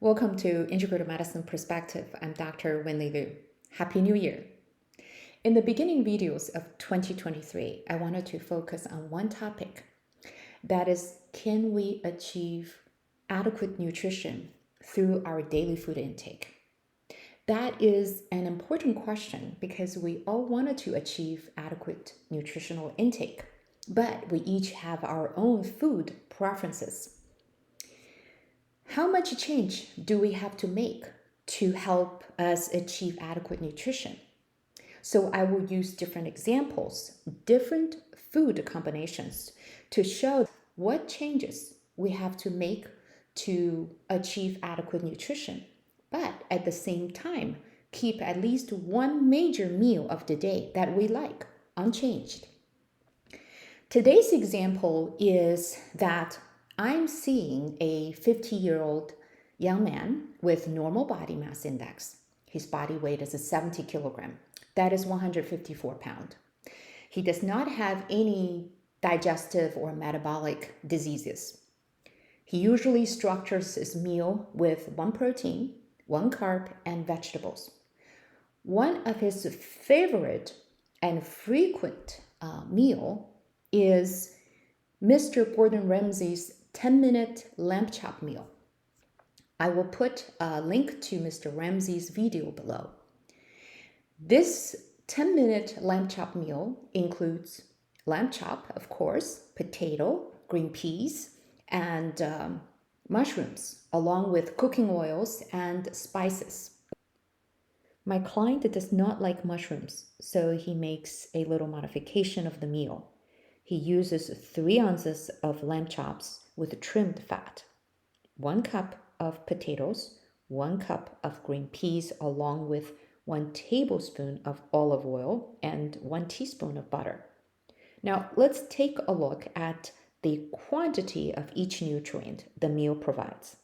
Welcome to Integrative Medicine Perspective. I'm Dr. Wenli Liu. Happy New Year. In the beginning videos of 2023, I wanted to focus on one topic. That is, can we achieve adequate nutrition through our daily food intake? That is an important question because we all wanted to achieve adequate nutritional intake, but we each have our own food preferences. How much change do we have to make to help us achieve adequate nutrition? So I will use different examples, different food combinations to show what changes we have to make to achieve adequate nutrition, but at the same time, keep at least one major meal of the day that we like unchanged. Today's example is that I'm seeing a 50-year-old young man with normal body mass index. His body weight is 70 kilogram. That is 154 pounds. He does not have any digestive or metabolic diseases. He usually structures his meal with one protein, one carb, and vegetables. One of his favorite and frequent meal is Mr. Gordon Ramsay's 10-minute lamb chop meal. I will put a link to Mr. Ramsay's video below. This 10-minute lamb chop meal includes lamb chop, of course, potato, green peas, and mushrooms, along with cooking oils and spices. My client does not like mushrooms, so he makes a little modification of the meal. He uses 3 ounces of lamb chops with trimmed fat, 1 cup of potatoes, 1 cup of green peas, along with 1 tablespoon of olive oil and 1 teaspoon of butter. Now, let's take a look at the quantity of each nutrient the meal provides.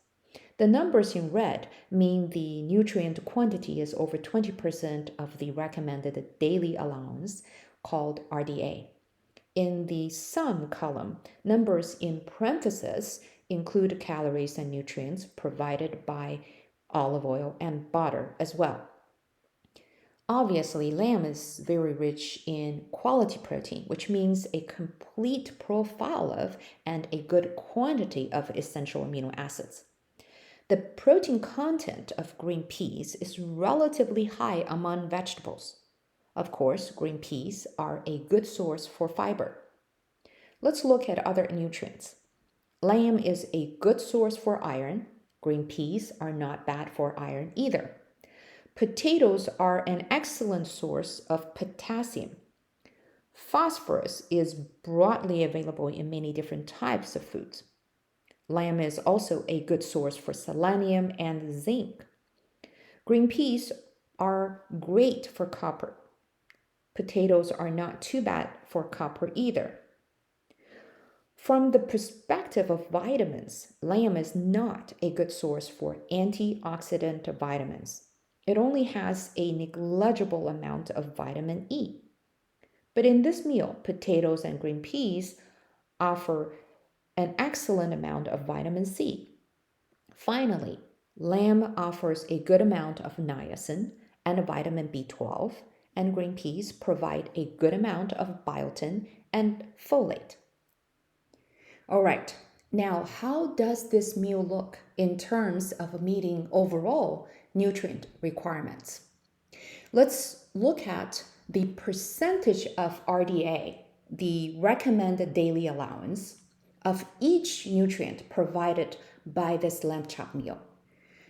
The numbers in red mean the nutrient quantity is over 20% of the recommended daily allowance, called RDA. In the sum column, numbers in parentheses include calories and nutrients provided by olive oil and butter as well. Obviously, lamb is very rich in quality protein, which means a complete profile of and a good quantity of essential amino acids. The protein content of green peas is relatively high among vegetables. Of course, green peas are a good source for fiber. Let's look at other nutrients. Lamb is a good source for iron. Green peas are not bad for iron either. Potatoes are an excellent source of potassium. Phosphorus is broadly available in many different types of foods. Lamb is also a good source for selenium and zinc. Green peas are great for copper. Potatoes are not too bad for copper either. From the perspective of vitamins, lamb is not a good source for antioxidant vitamins. It only has a negligible amount of vitamin E. But in this meal, potatoes and green peas offer an excellent amount of vitamin C. Finally, lamb offers a good amount of niacin and vitamin B12, and green peas provide a good amount of biotin and folate. All right, now how does this meal look in terms of meeting overall nutrient requirements? Let's look at the percentage of RDA, the recommended daily allowance, of each nutrient provided by this lamb chop meal.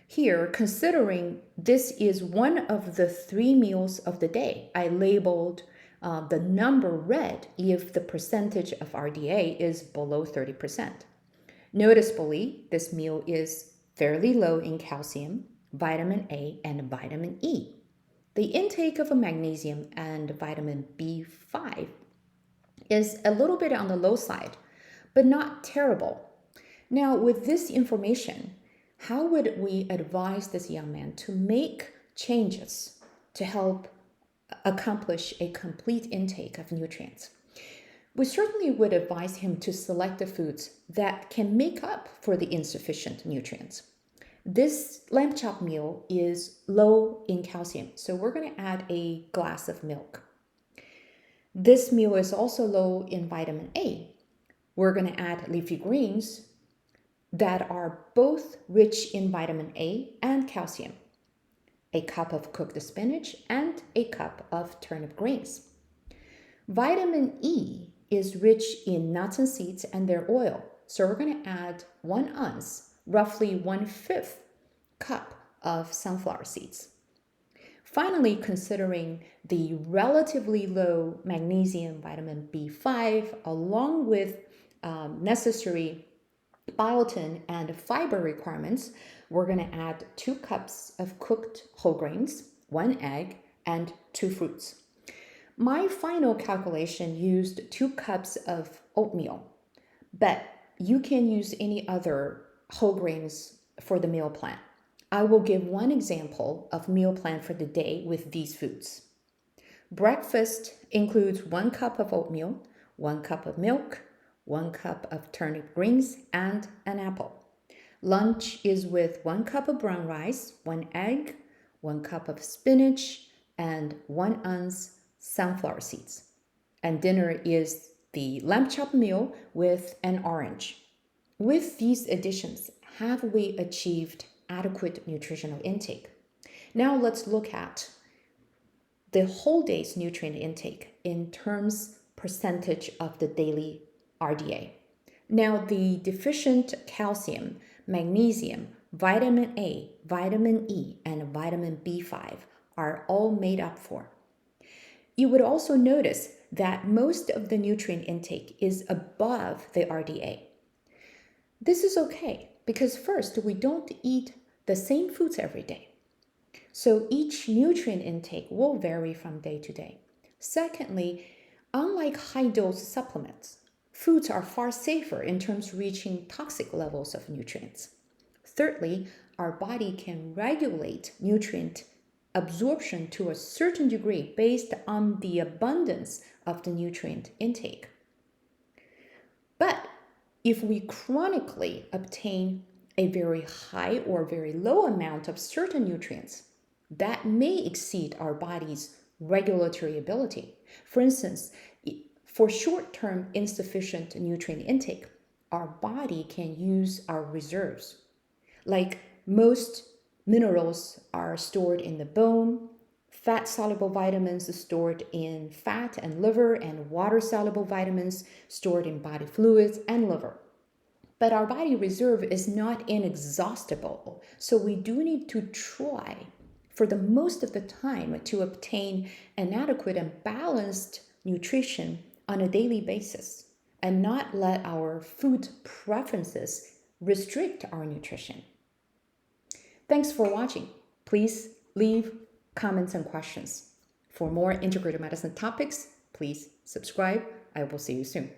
Here, considering this is one of the 3 meals of the day, I labeled the number red if the percentage of RDA is below 30%. Noticeably, this meal is fairly low in calcium, vitamin A, and vitamin E. The intake of magnesium and vitamin B5 is a little bit on the low side, but not terrible. Now, with this information, how would we advise this young man to make changes to help accomplish a complete intake of nutrients? We certainly would advise him to select the foods that can make up for the insufficient nutrients. This lamb chop meal is low in calcium, so we're going to add a glass of milk. This meal is also low in vitamin A. We're going to add leafy greens that are both rich in vitamin A and calcium. A cup of cooked spinach and a cup of turnip greens. Vitamin E is rich in nuts and seeds and their oil, so we're going to add 1 ounce, roughly 1/5 cup of sunflower seeds. Finally, considering the relatively low magnesium, vitamin B5, along with necessary biotin and fiber requirements, we're going to add 2 cups of cooked whole grains, 1 egg, and 2 fruits. My final calculation used 2 cups of oatmeal, but you can use any other whole grains for the meal plan. I will give one example of meal plan for the day with these foods. Breakfast includes 1 cup of oatmeal, 1 cup of milk, 1 cup of turnip greens, and an apple. Lunch is with 1 cup of brown rice, 1 egg, 1 cup of spinach, and 1 ounce sunflower seeds. And dinner is the lamb chop meal with an orange. With these additions, have we achieved adequate nutritional intake? Now let's look at the whole day's nutrient intake in terms percentage of the daily RDA. Now the deficient calcium, magnesium, vitamin A, vitamin E, and vitamin B5 are all made up for. You would also notice that most of the nutrient intake is above the RDA. This is okay because first, we don't eat the same foods every day. So each nutrient intake will vary from day to day. Secondly, unlike high-dose supplements, foods are far safer in terms of reaching toxic levels of nutrients. Thirdly, our body can regulate nutrient absorption to a certain degree based on the abundance of the nutrient intake. But if we chronically obtain a very high or very low amount of certain nutrients, that may exceed our body's regulatory ability. For instance, for short-term insufficient nutrient intake, our body can use our reserves. Like most minerals are stored in the bone, fat-soluble vitamins stored in fat and liver, and water-soluble vitamins stored in body fluids and liver. But our body reserve is not inexhaustible, so we do need to try for the most of the time to obtain an adequate and balanced nutrition on a daily basis and not let our food preferences restrict our nutrition. Thanks for watching. Please leave comments and questions. For more integrated medicine topics, please subscribe. I will see you soon.